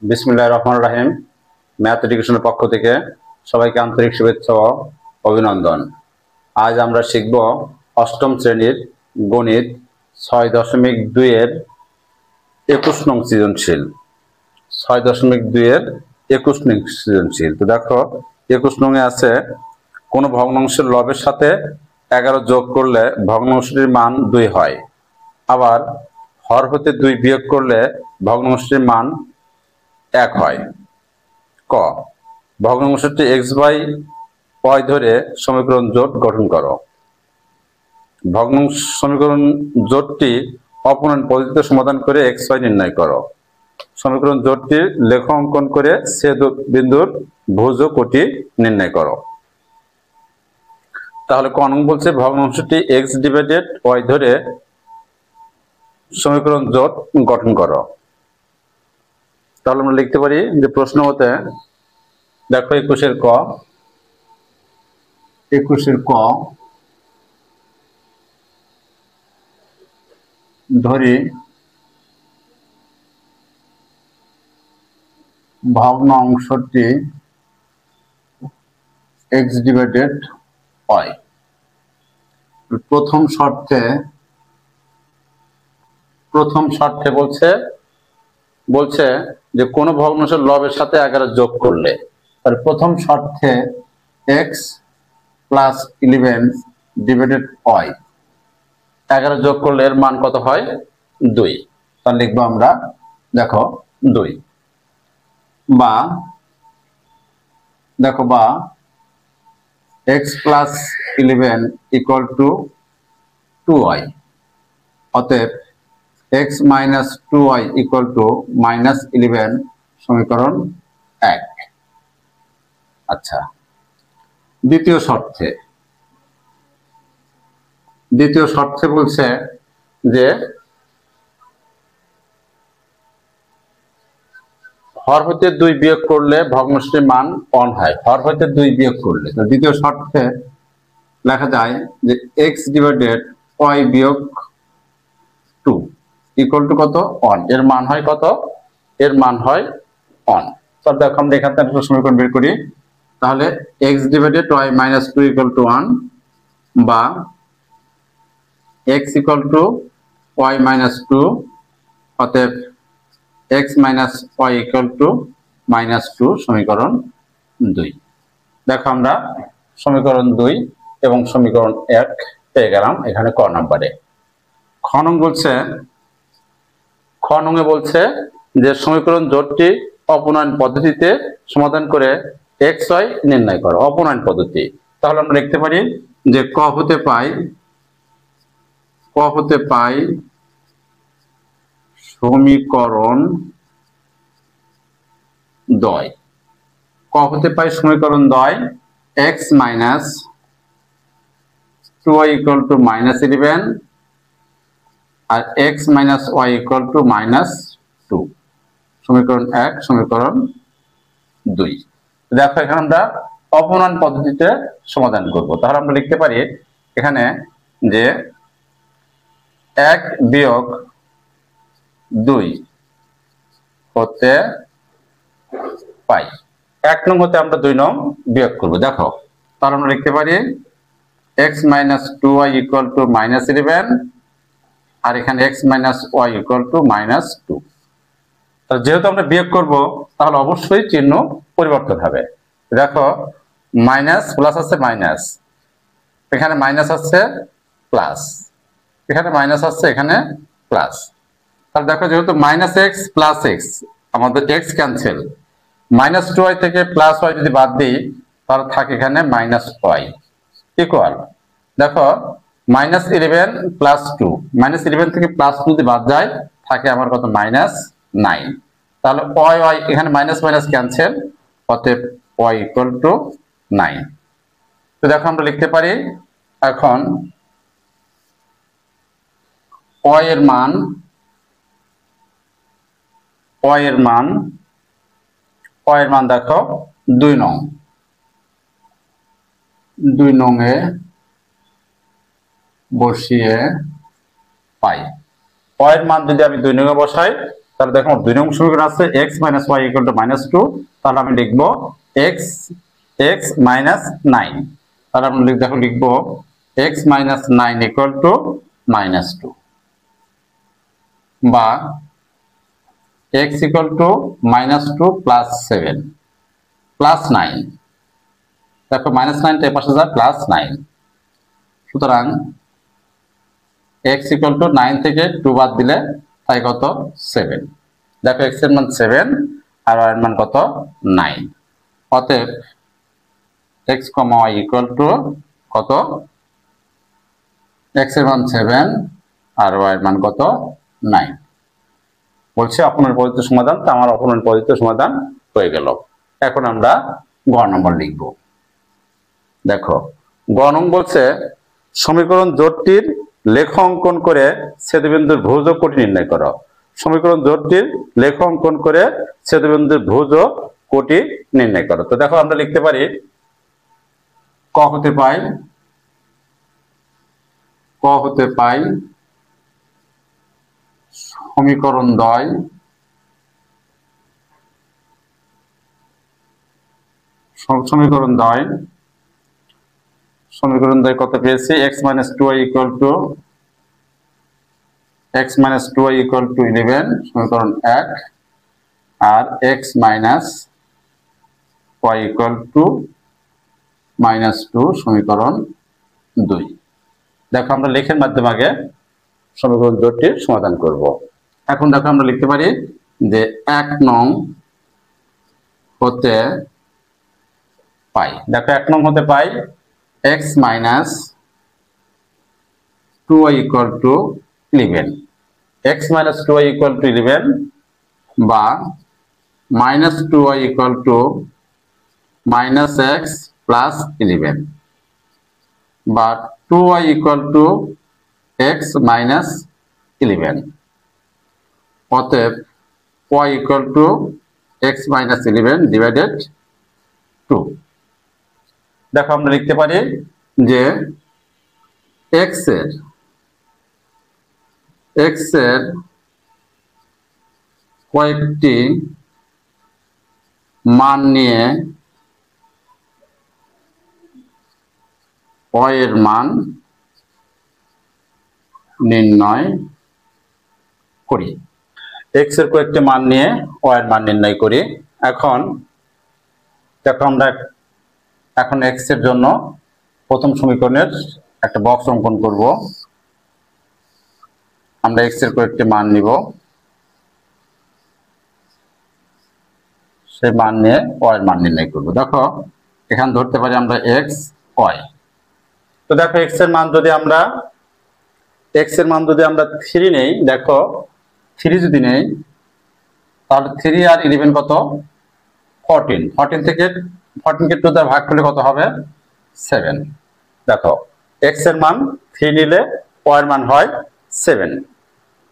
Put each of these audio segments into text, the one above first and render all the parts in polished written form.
বিসমিল্লাহির রহমানির রহিম। ম্যাথ এডুকেশনের পক্ষ থেকে সবাইকে আন্তরিক শুভেচ্ছা ও অভিনন্দন। আজ আমরা শিখব অষ্টম শ্রেণীর গণিত ৬.২ এর ২১ নং সৃজনশীল। ৬.২ এর ২১ নং সৃজনশীল। তো দেখো ২১ নং এ আছে, কোনো ভগ্নাংশের লবের সাথে ১১ যোগ করলে ভগ্নাংশটির মান ২ হয়। আবার হর হতে ২ বিয়োগ করলে ভগ্নাংশটির মান ১ হয়। ক, ভগ্নাংশটি x/y ধরে সমীকরণ জোট গঠন করো। ভগ্নাংশ সমীকরণ জোটটি অপূর্ণাঙ্ক পদ্ধতিতে সমাধান করে xy নির্ণয় করো। সমীকরণ জোটটির লেখ অঙ্কন করে ছেদ বিন্দুর ভুজ ও কোটি নির্ণয় করো। তাহলে ক নং বলছে ভগ্নাংশটি x/y ধরে সমীকরণ জোট গঠন করো। তাহলে আমরা লিখতে পারি যে প্রশ্ন মতে দেখো ২১ ক ধরি ভগ্নাংশটি x/y। প্রথম শর্তে বলছে যে কোন ভগ্নাংশের লবের সাথে ১১ যোগ করলে, তার প্রথম শর্তে x + 11/y ১১ যোগ করলে এর মান কত হয়? ২। তাহলে লিখবো আমরা, দেখো ২ বা x + 11 = 2y। অতএব x - 2y = -11 সমীকরণ ১। আচ্ছা, দ্বিতীয় শর্তে বলছে যে হর হতে ২ বিয়োগ করলে ভগ্নাংশটির মান 1 হয়। হর হতে ২ বিয়োগ করলে, তো দ্বিতীয় শর্তে লেখা যায় যে x/y - 2 = কত? 1। এর মান হয় কত? এর মান হয় 1। তাহলে দেখো আমরা এখান থেকে একটা সমীকরণ বের করি। তাহলে x/y - 2 = 1 বা x = y - 2, অতএব x - y = -2 সমীকরণ ২। দেখো আমরা সমীকরণ ২ এবং সমীকরণ ১ পেয়ে গেলাম এখানে ক নাম্বারে। খ নং এ বলছে যে সমীকরণ জোটটি অপূর্ণাঙ্ক পদ্ধতিতে সমাধান করে xy নির্ণয় করো। অপূর্ণাঙ্ক পদ্ধতি, তাহলে আমরা লিখতে পারি যে ক হতে পাই সমীকরণ দ্বয়। ক হতে পাই সমীকরণ দ্বয় x - 2y = -11 আর x - y = -2 সমীকরণ ১, সমীকরণ ২। দেখো এখানে আমরা অপূর্ণাঙ্ক পদ্ধতিতে সমাধান করব। তাহলে আমরা লিখতে পারি এখানে যে ১ - ২ হতে পাই। ১ নং হতে আমরা ২ নং বিয়োগ করব। দেখো, তাহলে আমরা লিখতে পারি x - 2y = -11 আর এখানে x - y = -2। যেহেতু আমরা বিয়োগ করব তাহলে অবশ্যই চিহ্ন পরিবর্তন হবে। দেখো, মাইনাস প্লাস আছে মাইনাস, এখানে মাইনাস আছে প্লাস, এখানে মাইনাস আছে এখানে প্লাস। তাহলে দেখো যেহেতু -x + x, আমাদের x ক্যান্সেল, -2y থেকে +y যদি বাদ দিই তাহলে থাকে এখানে -y ইকুয়াল। দেখো -11 + 2, -11 থেকে +2 যদি বাদ যায় থাকে আমার কত? -9। তাহলে y এখানে মাইনাস মাইনাস ক্যান্সেল, অতএব y = 9। তো দেখো আমরা লিখতে পারি এখন y এর মান দেখো ২ নং এ বসিয়ে পাই। y এর মান যদি আমি ২ নং এ বসাই তাহলে দেখো 2 নং সমীকরণ আছে x minus y equal to -2, তাহলে আমি লিখবো x মাইনাস 9। তাহলে আমরা লিখবো x মাইনাস 9 ইকুয়াল টু -2, বা x equal to -2 plus 7 plus 9। দেখো -9 এর পাশে যায় +9, সুতরাং x ইকুয়াল টু 9 থেকে 2 বাদ দিলে তাই কত 7। দেখো x এর মান 7 আর y এর মান কত 9। অতএব x, y ইকুয়াল টু কত, x এর মান 7 আর y এর মান কত 9। বলছে অপূর্ণাঙ্ক পদ্ধতির সমাধান, তো আমার অপূর্ণাঙ্ক পদ্ধতির সমাধান হয়ে গেল। এখন আমরা গ নম্বর লিখব। দেখো গ নম্বর বলছে সমীকরণ জোটটির লেখ অঙ্কন করে ছেদবিন্দুর ভুজ ও কোটি নির্ণয় করো। সমীকরণ জোটটির লেখ অঙ্কন করে ছেদবিন্দুর ভুজ ও কোটি নির্ণয় করো। তো দেখো আমরা লিখতে পারি ক হতে পাই সমীকরণ দ্বয় কত পেয়েছি, x minus 2y equal to 11 সমীকরণ 1, আর x minus y equal to -2 সমীকরণ 2। দেখো আমরা লেখের মাধ্যমে আগে সমীকরণ জোটটির সমাধান করব। এখন দেখো আমরা লিখতে পারি যে 1 নং হতে পাই, দেখো 1 নং হতে পাই x minus 2y equal to 11, x minus 2y equal to 11, বা -2y equal to -x plus 11, বা 2y equal to x minus 11। অতএব y equal to x minus 11 divided 2। দেখো আমরা লিখতে পারি যে x এর কয়েকটি মান নিয়ে y এর মান নির্ণয় করি। x এর কয়েকটি মান নিয়ে y এর মান নির্ণয় করি। এখন দেখো আমরা এখন x এর জন্য প্রথম সমীকরণের একটা বক্স অঙ্কন করব। আমরা x এর কয়েকটি মান নিব, সেই মান নিয়ে y এর মান নির্ণয় করব। দেখো এখানে ধরতে পারি আমরা x, y। তো দেখো x এর মান যদি আমরা 3 নেই, দেখো 3 যদি নেই তাহলে 3 আর 11 কত 14 থেকে 14 কে 2 দ্বারা ভাগ করলে কত হবে 7। দেখো x এর মান 3 নিলে y এর মান হয় 7।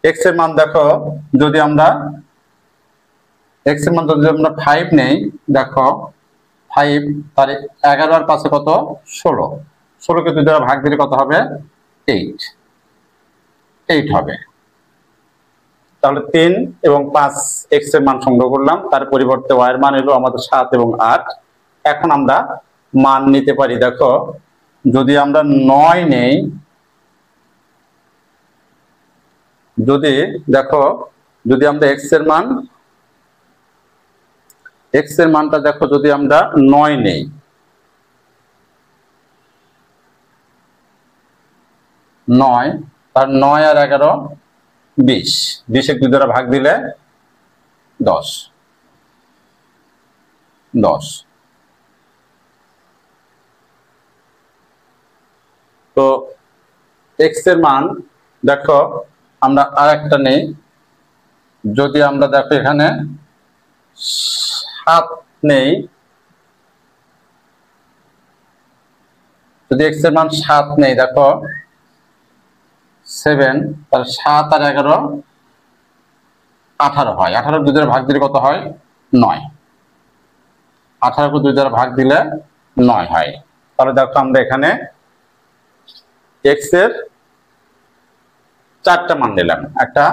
x এর মান দেখো যদি আমরা 5 নেই, দেখো 5 তার 11 আর 5 কত 16, 16 কে 2 দ্বারা ভাগ দিলে কত হবে 8 হবে। তাহলে 3 এবং 5 x এর মান সংগ্রহ করলাম, তার পরিবর্তে y এর মান এলো আমাদের 7 এবং 8। এখন আমরা মান নিতে পারি। দেখো যদি আমরা 9 নেই, যদি আমরা x এর মানটা দেখো যদি আমরা 9 নেই, 9 আর 9 আর 11 20, 20 কে 2 দ্বারা ভাগ দিলে 10। তো x এর মান দেখো আমরা আরেকটা নেই, যদি আমরা দেখো এখানে 7 নেই, যদি x এর মান 7 নেই, দেখো 7 তাহলে 7 আর 11 18 হয়। 18 2 দ্বারা ভাগ দিলে কত হয় 9। 18 কে 2 দ্বারা ভাগ দিলে 9 হয়। তাহলে দেখো আমরা এখানে x এর 4টা মান নিলাম, একটা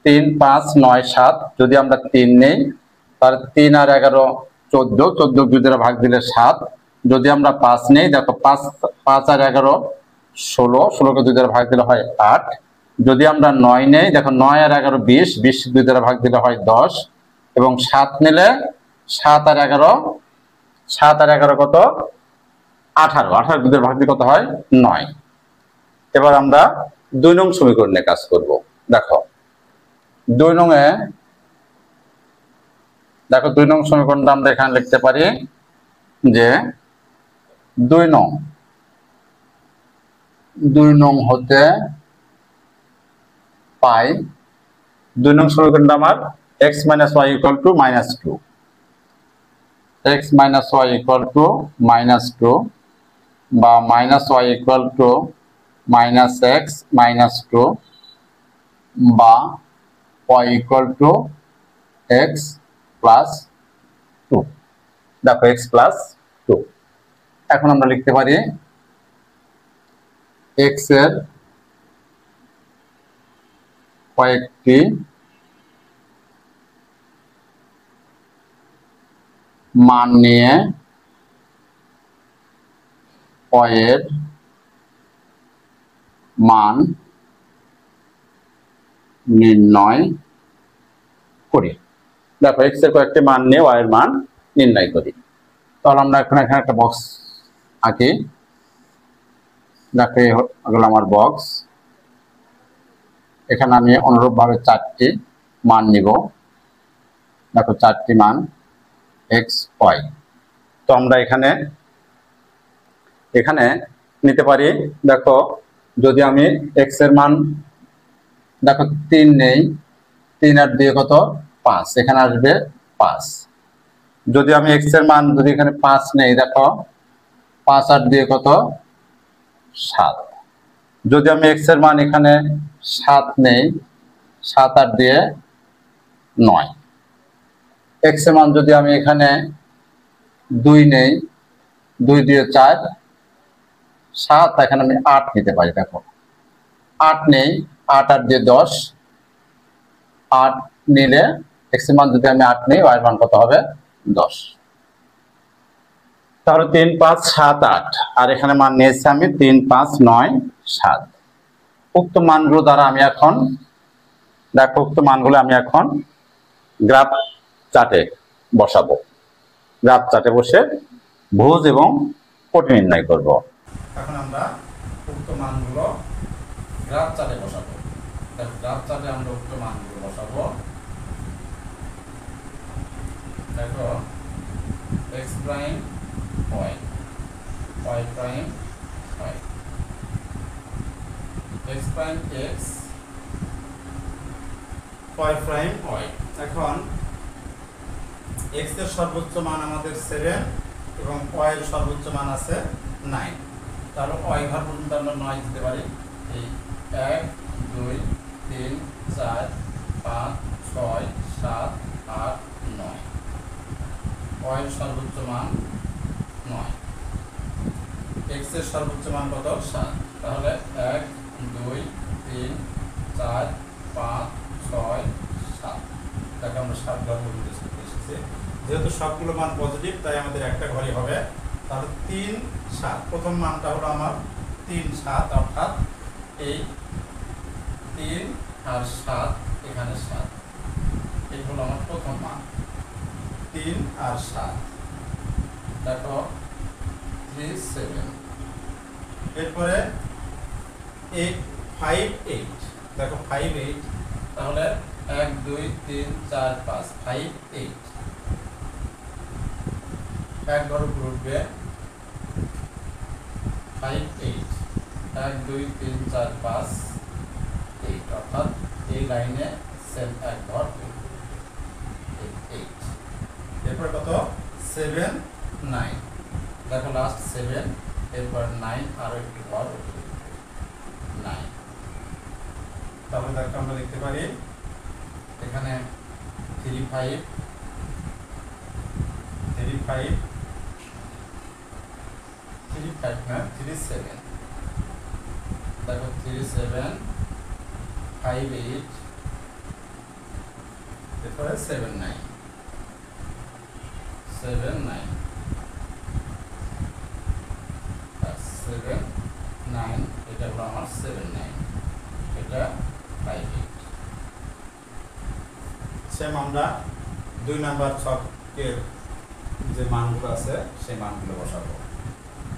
3 5 9 7 যদি আমরা 3 নেই তাহলে 3 আর 11 14, 14 2 দ্বারা ভাগ দিলে 7। যদি আমরা 5 নেই দেখো 5 5 আর 11 16, 16 কে 2 দ্বারা ভাগ দিলে হয় 8। যদি আমরা 9 নেই দেখো 9 আর 11 20, 20 2 দ্বারা ভাগ দিলে হয় 10। এবং 7 নিলে 7 আর 11 কত 18, 18 2 দ্বারা ভাগ দিলে কত হয় 9। এবার আমরা 2 নং সমীকরণে কাজ করব। দেখো 2 নং এ দেখো 2 নং সমীকরণটা আমরা এখানে লিখতে পারি যে 2 নং হতে পাই 2 নং সমীকরণটা আমার x - y = -2, x - y = -2 বা -y = -x - 2 বা y = x + 2। দেখো x + 2। এখন আমরা লিখতে পারি x এর কয়েকটি মান নিয়ে y এর মান নির্ণয় করি। দেখো x এর কয়েকটি মান নিয়ে y এর মান নির্ণয় করি। তাহলে আমরা এখানে একটা বক্স আঁকি। দেখো এগুলো আমার বক্স। এখানে আমি অনুরূপভাবে 4টি মান নিব। দেখো 4টি মান x y। তো আমরা এখানে নিতে পারি। দেখো যদি আমি x এর মান দেখো 3 নেই, 3 আর 2 কত 5, এখানে আসবে 5। যদি আমি x এর মান যদি এখানে 5 নেই দেখো 5 আর 2 কত 7। যদি আমি x এর মান এখানে 7 নেই, 7 আর 2 9। x এর মান যদি আমি এখানে 2 নেই, 2 2 4, 7, এখানে আমি 8 নিতে পারি। দেখো 8 নেই, 8 আর 2 10, 8 নিলে x এর মান যদি আমি 8 নেই y এর মান কত হবে 10। তাহলে 3 5 7 8 আর এখানে মান নিয়েছি আমি 3 5 9 7। উক্ত মানগুলো দ্বারা আমি এখন দেখো উক্ত মানগুলো আমি এখন গ্রাফ চার্টে বসাবো। গ্রাফ চার্টে বসে ভুজ এবং কোটি নির্ণয় করব। এখন আমরা উক্ত মানগুলো গ্রাফ চার্টে বসাবো। দেখো গ্রাফ চার্টে আমরা উক্ত মানগুলো বসাবো। দেখো x prime y, y prime y, x prime x, y prime y। এখন x এর সর্বোচ্চ মান আমাদের 7 এবং y এর সর্বোচ্চ মান আছে 9। তাহলে y ঘর পর্যন্ত আমরা 9 দিতে পারি। এই 1 2 3 4 5 6 7 8 9, y এর সর্বোচ্চ মান 9, x এর সর্বোচ্চ মান কত 7। তাহলে 1 2 3 4 5 6 7। তাকে আমরা 7 ঘর পর্যন্ত এসেছি। যেহেতু সবগুলো মান পজিটিভ তাই আমাদের একটা ঘরই হবে। তাহলে 3 7, প্রথম মানটা হলো আমার 3 7, অর্থাৎ এই 3 আর 7 এখানে 7, এই হলো আমার প্রথম মান 3 আর 7। দেখো 3 7। এরপরে 5 8, দেখো 5 8। তাহলে 1 2 3 4 5 5 8, এক ঘর উপর উঠবে 5 8, 1 2 3 4 5 8, অর্থাৎ এই লাইনে সেম এক ঘর 8। এরপর কত 7 9, দেখো লাস্ট 7, এরপর 9 আরো একটু ঘর 9। তাহলে দেখো আমরা লিখতে পারি এখানে 3 5 3 5 3 5 না 3 7। দেখো 3 7 5 8 এরপরে 7 9 7 9 7 9 এটা হলো আমার 7 9 এটা 5 8 সেম আমরা 2 নাম্বার ছকের যে মানগুলো আছে সেই মানগুলো বসাবো।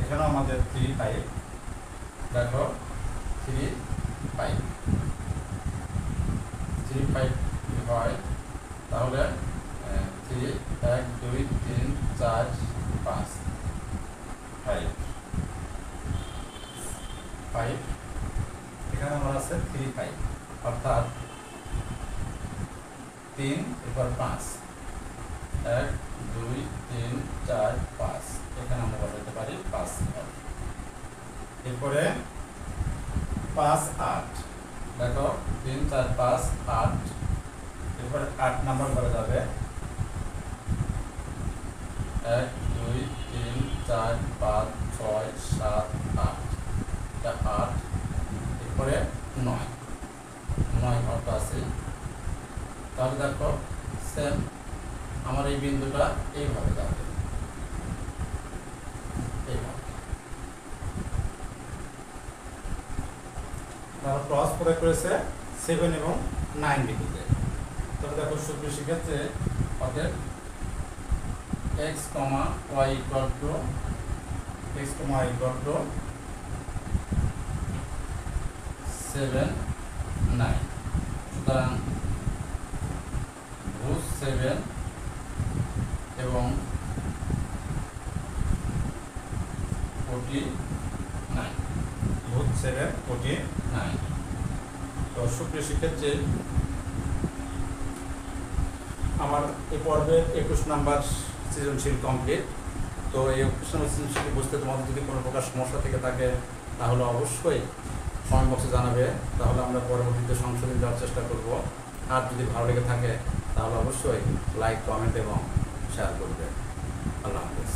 এখানেও আমাদের 3 5 দেখো 3 5 3 5 হয় তাহলে 3 1 2 3 4 5 5 5 এখানে আমার আছে 3 5 অর্থাৎ 3 এরপর 5 1 2 3 4 5 এখানে আমরা বসাতে পারি 5 এরপরে 5 8 দেখো 3 4 5 8 এরপরে 8 নাম্বার করা যাবে 1 2 3 4 5 6 7 8 এটা 8 এরপরে 9 ঘরটা আছে। তাহলে দেখো সেম আমার এই বিন্দুটা এইভাবে যাবে, এইভাবে তারা ক্রস প্রয়োগ করেছে 7 এবং 9 বিন্দুতে। তবে দেখো সুপ্রিয় শিক্ষার্থী অতএব x, y equal to x, y equal to 7 9 সুতরাং ভুজ 7 এবং 49 ভূত 7 49। তো সুপ্রিয় শিক্ষার্থী আমার এই পর্বের 21 নাম্বার সৃজনশীল কমপ্লিট। তো এই 21 নাম্বার সৃজনশীল বুঝতে তোমাদের যদি কোনো প্রকার সমস্যা থেকে থাকে তাহলে অবশ্যই কমেন্ট বক্সে জানাবে, তাহলে আমরা পরবর্তীতে সংশোধন দেওয়ার চেষ্টা করব। আর যদি ভালো লেগে থাকে তাহলে অবশ্যই লাইক, কমেন্ট এবং শেয়ার করবে। আল্লাহ হাফেজ।